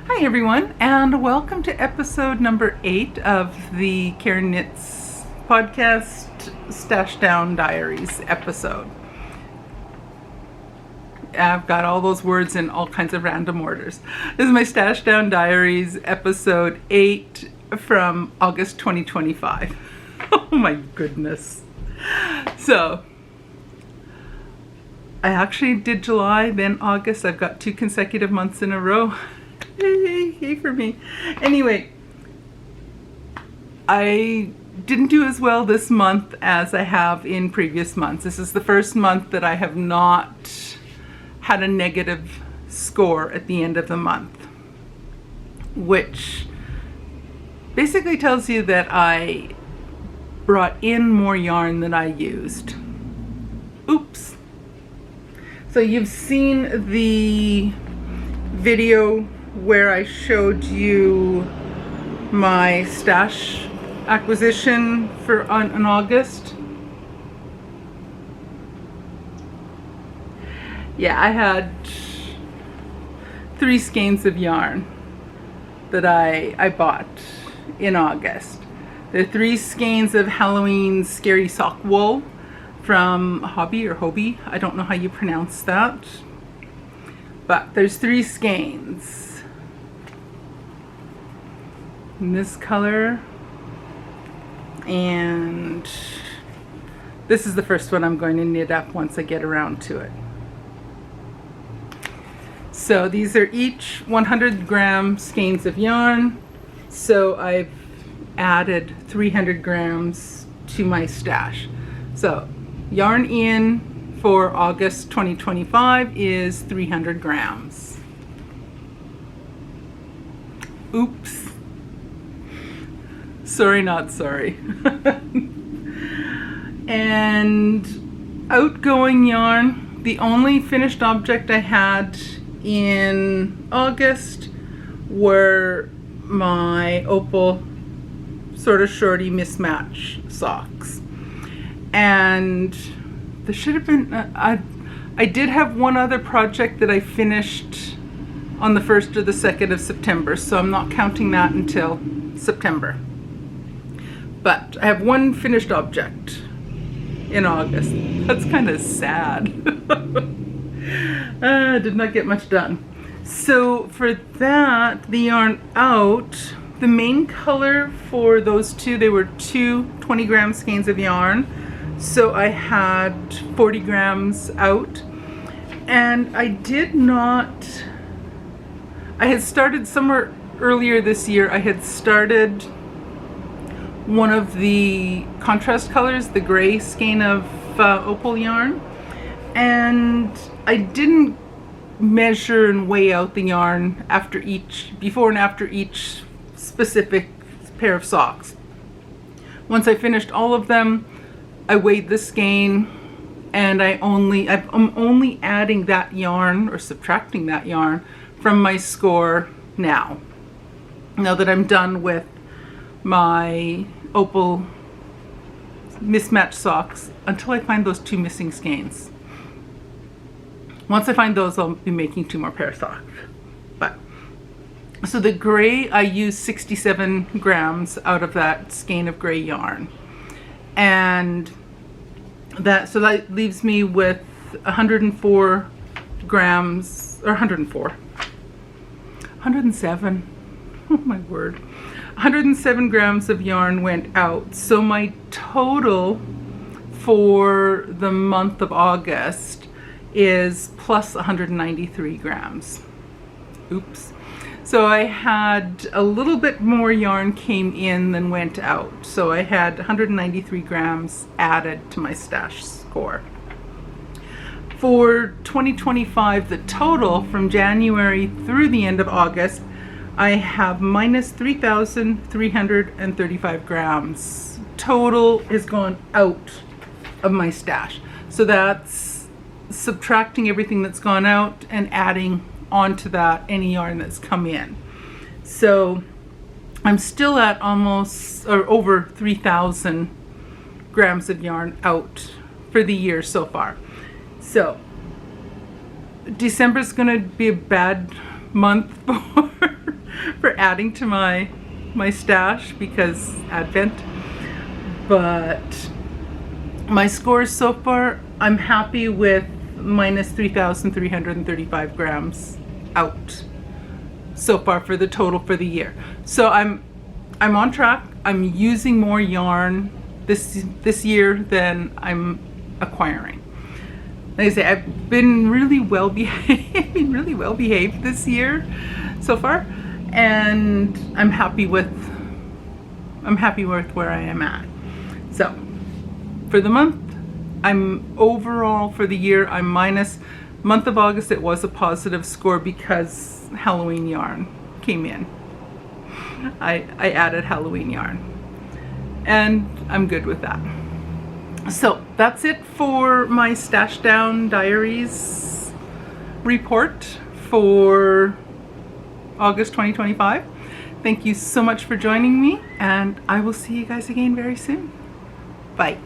Hi everyone, and welcome to episode number 8 of the Karen Knits podcast Stash Down Diaries episode. I've got all those words in all kinds of random orders. This is my Stash Down Diaries episode 8 from August 2025. Oh my goodness. So, I actually did July, then August. I've got 2 consecutive months in a row. Yay for me. Anyway, I didn't do as well this month as I have in previous months. This is the first month that I have not had a negative score at the end of the month, which basically tells you that I brought in more yarn than I used. Oops. So you've seen the video where I showed you my stash acquisition for in August. Yeah, I had 3 skeins of yarn that I bought in August. There are 3 skeins of Halloween scary sock wool from Hobby, I don't know how you pronounce that, but there's 3 skeins in this color, and this is the first one I'm going to knit up once I get around to it. So these are each 100 gram skeins of yarn, so I've added 300 grams to my stash. So yarn in for August 2025 is 300 grams. Oops. Sorry, not sorry. And outgoing yarn, the only finished object I had in August were my Opal sort of shorty mismatch socks. And there should have been, I did have one other project that I finished on the 1st or the 2nd of September, so I'm not counting that until September. But I have one finished object in August. That's kind of sad. Did not get much done. So for that, the yarn out, the main color for those 2, they were 2 20 gram skeins of yarn. So I had 40 grams out. And I had started somewhere earlier this year, I had started one of the contrast colors, the gray skein of Opal yarn, and I didn't measure and weigh out the yarn before and after each specific pair of socks. Once I finished all of them, I weighed the skein, and I'm only adding that yarn or subtracting that yarn from my score now that I'm done with my Opal mismatched socks until I find those 2 missing skeins. Once I find those, I'll be making 2 more pair of socks. So the gray, I used 67 grams out of that skein of gray yarn, and that leaves me with 104 grams, or 107. Oh my word. 107 grams of yarn went out. So my total for the month of August is plus 193 grams. Oops. So I had a little bit more yarn came in than went out. So I had 193 grams added to my stash score. For 2025, the total from January through the end of August, I have minus 3,335 grams. Total has gone out of my stash. So that's subtracting everything that's gone out and adding onto that any yarn that's come in. So I'm still at almost or over 3,000 grams of yarn out for the year so far. So December's gonna be a bad month for for adding to my stash because Advent. But my scores so far, I'm happy with minus 3,335 grams out so far for the total for the year. So I'm on track. I'm using more yarn this year than I'm acquiring. Like I say, I've been really well behaved this year so far, and I'm happy with where I am at. So for the month, I'm overall for the year, I'm minus. Month of August, it was a positive score because Halloween yarn came in. I added Halloween yarn, and I'm good with that. So that's it for my Stash Down Diaries report for August 2025. Thank you so much for joining me, and I will see you guys again very soon. Bye.